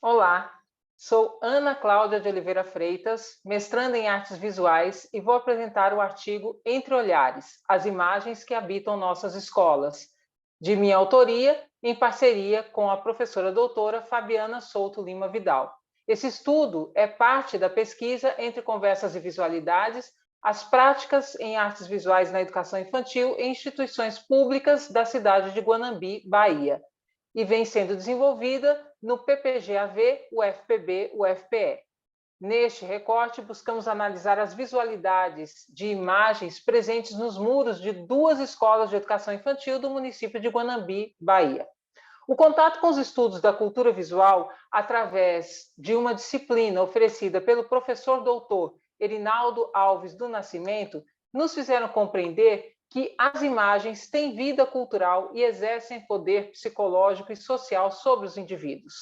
Olá, sou Ana Cláudia de Oliveira Freitas, mestranda em artes visuais e vou apresentar o artigo Entre Olhares, as imagens que habitam nossas escolas, de minha autoria, em parceria com a professora doutora Fabiana Souto Lima Vidal. Esse estudo é parte da pesquisa Entre Conversas e Visualidades, as práticas em artes visuais na educação infantil em instituições públicas da cidade de Guanambi, Bahia, e vem sendo desenvolvida no PPGAV, UFPB, UFPE. Neste recorte, buscamos analisar as visualidades de imagens presentes nos muros de duas escolas de educação infantil do município de Guanambi, Bahia. O contato com os estudos da cultura visual, através de uma disciplina oferecida pelo professor doutor Erinaldo Alves do Nascimento, nos fizeram compreender que as imagens têm vida cultural e exercem poder psicológico e social sobre os indivíduos.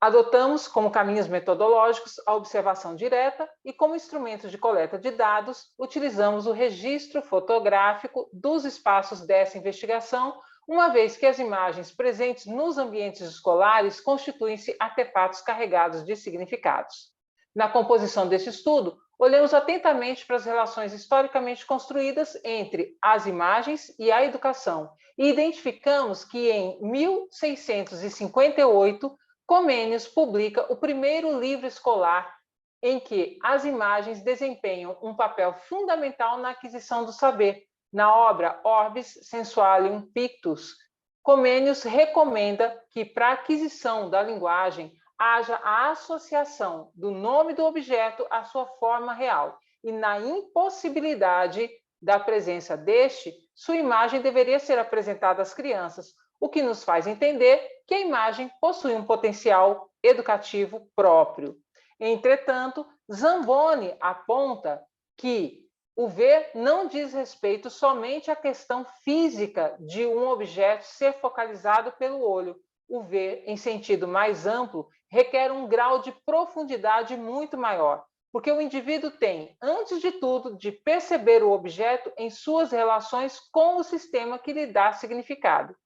Adotamos como caminhos metodológicos a observação direta e, como instrumento de coleta de dados, utilizamos o registro fotográfico dos espaços dessa investigação, uma vez que as imagens presentes nos ambientes escolares constituem-se artefatos carregados de significados. Na composição deste estudo, olhamos atentamente para as relações historicamente construídas entre as imagens e a educação e identificamos que em 1658 Comênios publica o primeiro livro escolar em que as imagens desempenham um papel fundamental na aquisição do saber. Na obra Orbis Sensualium Pictus, Comênios recomenda que, para a aquisição da linguagem, haja a associação do nome do objeto à sua forma real, e na impossibilidade da presença deste, sua imagem deveria ser apresentada às crianças, o que nos faz entender que a imagem possui um potencial educativo próprio. Entretanto, Zamboni aponta que o ver não diz respeito somente à questão física de um objeto ser focalizado pelo olho. O ver, em sentido mais amplo, requer um grau de profundidade muito maior, porque o indivíduo tem, antes de tudo, de perceber o objeto em suas relações com o sistema que lhe dá significado.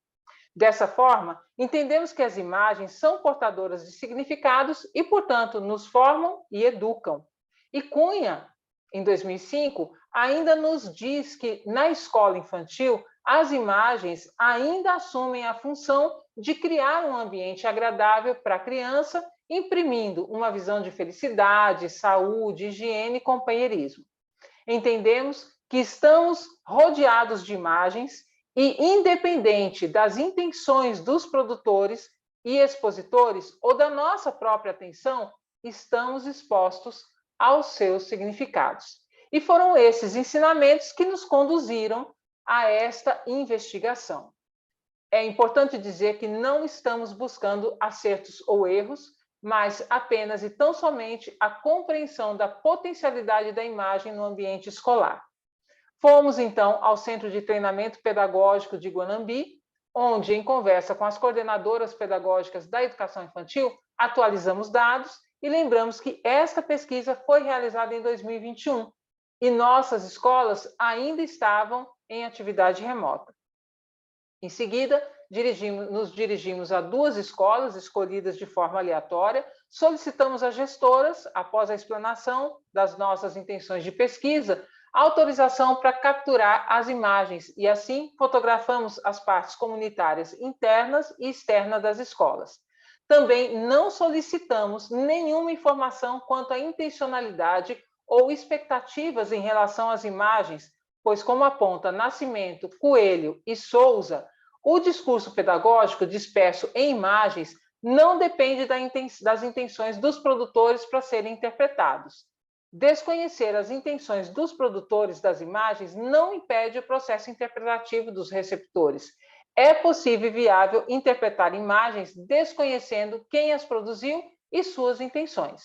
Dessa forma, entendemos que as imagens são portadoras de significados e, portanto, nos formam e educam. E Cunha, em 2005, ainda nos diz que, na escola infantil, as imagens ainda assumem a função de criar um ambiente agradável para a criança, imprimindo uma visão de felicidade, saúde, higiene e companheirismo. Entendemos que estamos rodeados de imagens e, independente das intenções dos produtores e expositores ou da nossa própria atenção, estamos expostos aos seus significados. E foram esses ensinamentos que nos conduziram a esta investigação. É importante dizer que não estamos buscando acertos ou erros, mas apenas e tão somente a compreensão da potencialidade da imagem no ambiente escolar. Fomos, então, ao Centro de Treinamento Pedagógico de Guanambi, onde, em conversa com as coordenadoras pedagógicas da educação infantil, atualizamos dados e lembramos que esta pesquisa foi realizada em 2021 e nossas escolas ainda estavam em atividade remota. Em seguida, nos dirigimos a duas escolas escolhidas de forma aleatória, solicitamos às gestoras, após a explanação das nossas intenções de pesquisa, autorização para capturar as imagens e, assim, fotografamos as partes comunitárias internas e externas das escolas. Também não solicitamos nenhuma informação quanto à intencionalidade ou expectativas em relação às imagens, pois, como aponta Nascimento, Coelho e Souza, o discurso pedagógico disperso em imagens não depende das intenções dos produtores para serem interpretados. Desconhecer as intenções dos produtores das imagens não impede o processo interpretativo dos receptores. É possível e viável interpretar imagens desconhecendo quem as produziu e suas intenções.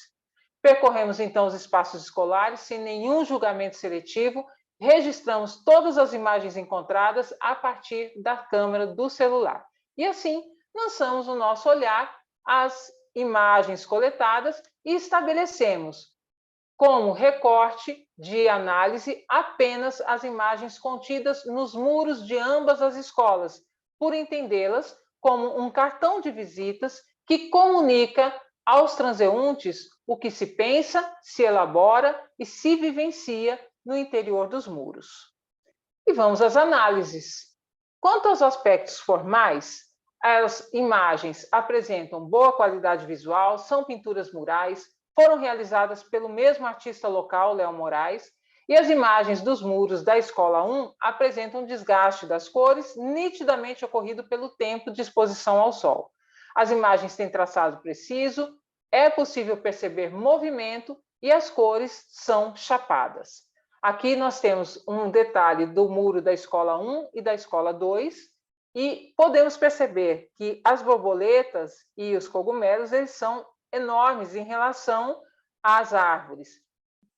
Percorremos, então, os espaços escolares sem nenhum julgamento seletivo. Registramos todas as imagens encontradas a partir da câmera do celular. E assim, lançamos o nosso olhar às imagens coletadas e estabelecemos como recorte de análise apenas as imagens contidas nos muros de ambas as escolas, por entendê-las como um cartão de visitas que comunica aos transeuntes o que se pensa, se elabora e se vivencia no interior dos muros. E vamos às análises. Quanto aos aspectos formais, as imagens apresentam boa qualidade visual, são pinturas murais, foram realizadas pelo mesmo artista local, Léo Moraes, e as imagens dos muros da Escola 1 apresentam desgaste das cores nitidamente ocorrido pelo tempo de exposição ao sol. As imagens têm traçado preciso, é possível perceber movimento e as cores são chapadas. Aqui nós temos um detalhe do muro da Escola 1 e da Escola 2, e podemos perceber que as borboletas e os cogumelos eles são enormes em relação às árvores.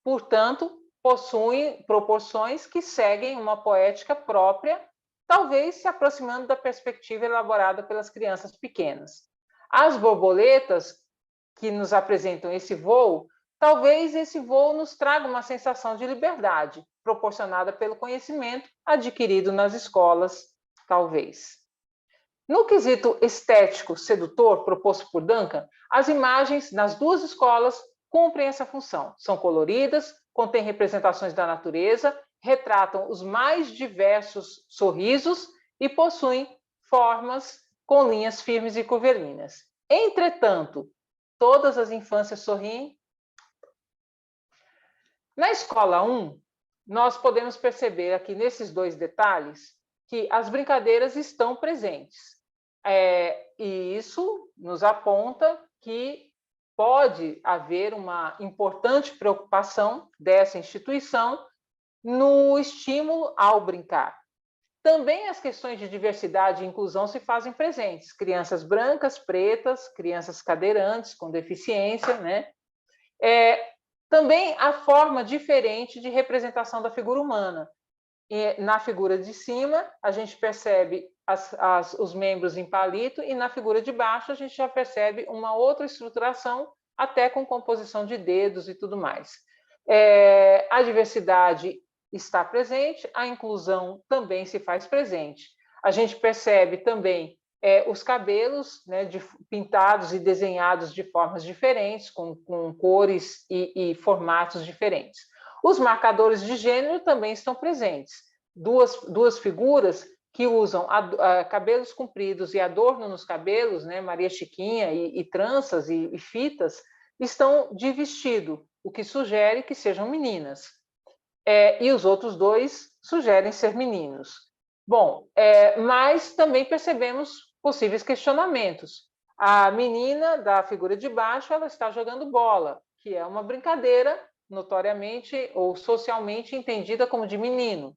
Portanto, possuem proporções que seguem uma poética própria, talvez se aproximando da perspectiva elaborada pelas crianças pequenas. As borboletas que nos apresentam esse voo, talvez esse voo nos traga uma sensação de liberdade, proporcionada pelo conhecimento adquirido nas escolas, talvez. No quesito estético sedutor proposto por Duncan, as imagens nas duas escolas cumprem essa função. São coloridas, contêm representações da natureza, retratam os mais diversos sorrisos e possuem formas com linhas firmes e curvilíneas. Entretanto, todas as infâncias sorriem. Na Escola 1, nós podemos perceber aqui nesses dois detalhes que as brincadeiras estão presentes. E isso nos aponta que pode haver uma importante preocupação dessa instituição no estímulo ao brincar. Também as questões de diversidade e inclusão se fazem presentes. Crianças brancas, pretas, crianças cadeirantes, com deficiência, né? Também a forma diferente de representação da figura humana. Na figura de cima, a gente percebe os membros em palito, e na figura de baixo, a gente já percebe uma outra estruturação, até com composição de dedos e tudo mais. A diversidade está presente, a inclusão também se faz presente. A gente percebe também os cabelos, né, pintados e desenhados de formas diferentes, com cores e formatos diferentes. Os marcadores de gênero também estão presentes. Duas figuras que usam cabelos compridos e adorno nos cabelos, né, Maria Chiquinha e tranças e fitas, estão de vestido, o que sugere que sejam meninas. E os outros dois sugerem ser meninos. Bom, mas também percebemos possíveis questionamentos. A menina da figura de baixo, ela está jogando bola, que é uma brincadeira notoriamente ou socialmente entendida como de menino.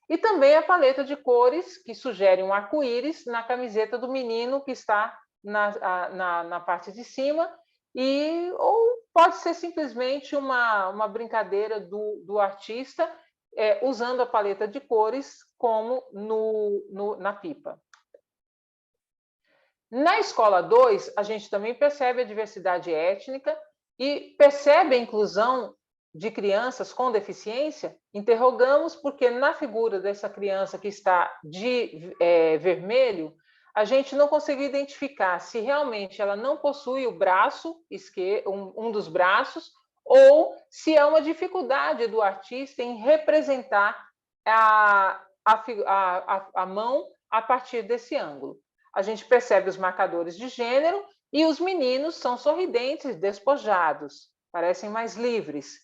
E também a paleta de cores, que sugere um arco-íris na camiseta do menino que está na parte de cima, ou pode ser simplesmente uma brincadeira do artista, usando a paleta de cores como na pipa. Na Escola 2, a gente também percebe a diversidade étnica e percebe a inclusão de crianças com deficiência. Interrogamos porque na figura dessa criança que está de vermelho, a gente não conseguiu identificar se realmente ela não possui o braço esquerdo, um dos braços, ou se é uma dificuldade do artista em representar a mão a partir desse ângulo. A gente percebe os marcadores de gênero e os meninos são sorridentes, despojados, parecem mais livres.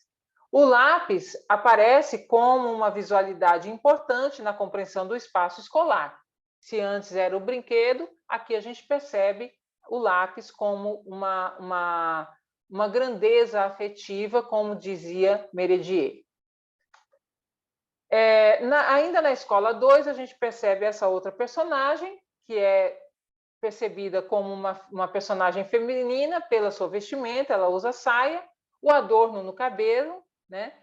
O lápis aparece como uma visualidade importante na compreensão do espaço escolar. Se antes era o brinquedo, aqui a gente percebe o lápis como uma grandeza afetiva, como dizia Meredier. Ainda na Escola 2, a gente percebe essa outra personagem, que é percebida como uma personagem feminina pela sua vestimenta, ela usa saia, o adorno no cabelo, né?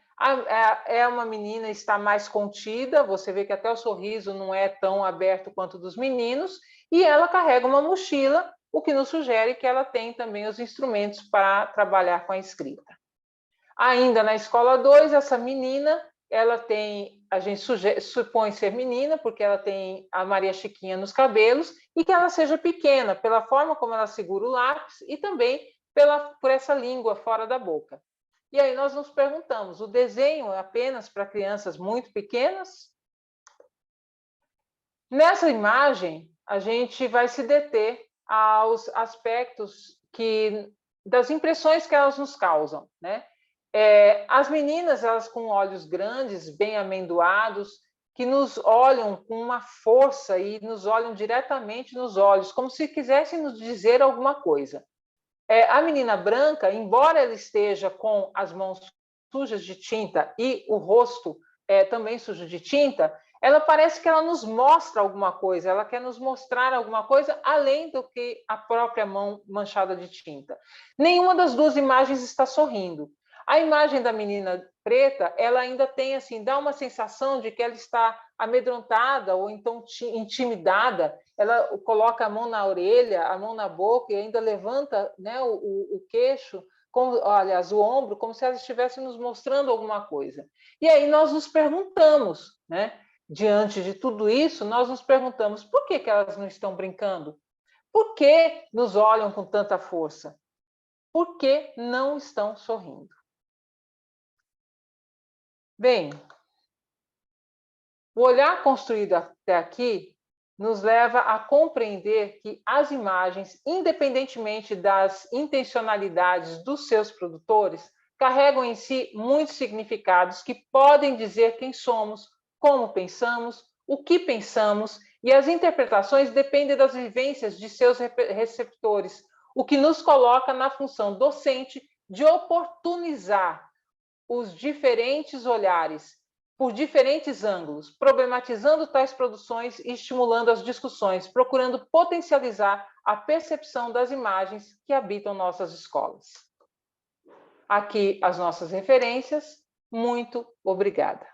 É uma menina, está mais contida, você vê que até o sorriso não é tão aberto quanto dos meninos, e ela carrega uma mochila, o que nos sugere que ela tem também os instrumentos para trabalhar com a escrita. Ainda na Escola 2, essa menina, ela tem, a gente supõe ser menina, porque ela tem a Maria Chiquinha nos cabelos, e que ela seja pequena, pela forma como ela segura o lápis e também por essa língua fora da boca. E aí nós nos perguntamos, o desenho é apenas para crianças muito pequenas? Nessa imagem, a gente vai se deter aos aspectos das impressões que elas nos causam, né? As meninas, elas com olhos grandes, bem amendoados, que nos olham com uma força e nos olham diretamente nos olhos, como se quisessem nos dizer alguma coisa. A menina branca, embora ela esteja com as mãos sujas de tinta e o rosto também sujo de tinta, ela parece que ela nos mostra alguma coisa, ela quer nos mostrar alguma coisa além do que a própria mão manchada de tinta. Nenhuma das duas imagens está sorrindo. A imagem da menina preta, ela ainda tem assim, dá uma sensação de que ela está amedrontada ou então intimidada. Ela coloca a mão na orelha, a mão na boca e ainda levanta, né, o queixo, aliás, o ombro, como se ela estivesse nos mostrando alguma coisa. E aí nós nos perguntamos, né? Diante de tudo isso, nós nos perguntamos por que elas não estão brincando? Por que nos olham com tanta força? Por que não estão sorrindo? Bem, o olhar construído até aqui nos leva a compreender que as imagens, independentemente das intencionalidades dos seus produtores, carregam em si muitos significados que podem dizer quem somos, como pensamos, o que pensamos, e as interpretações dependem das vivências de seus receptores, o que nos coloca na função docente de oportunizar os diferentes olhares por diferentes ângulos, problematizando tais produções e estimulando as discussões, procurando potencializar a percepção das imagens que habitam nossas escolas. Aqui as nossas referências. Muito obrigada.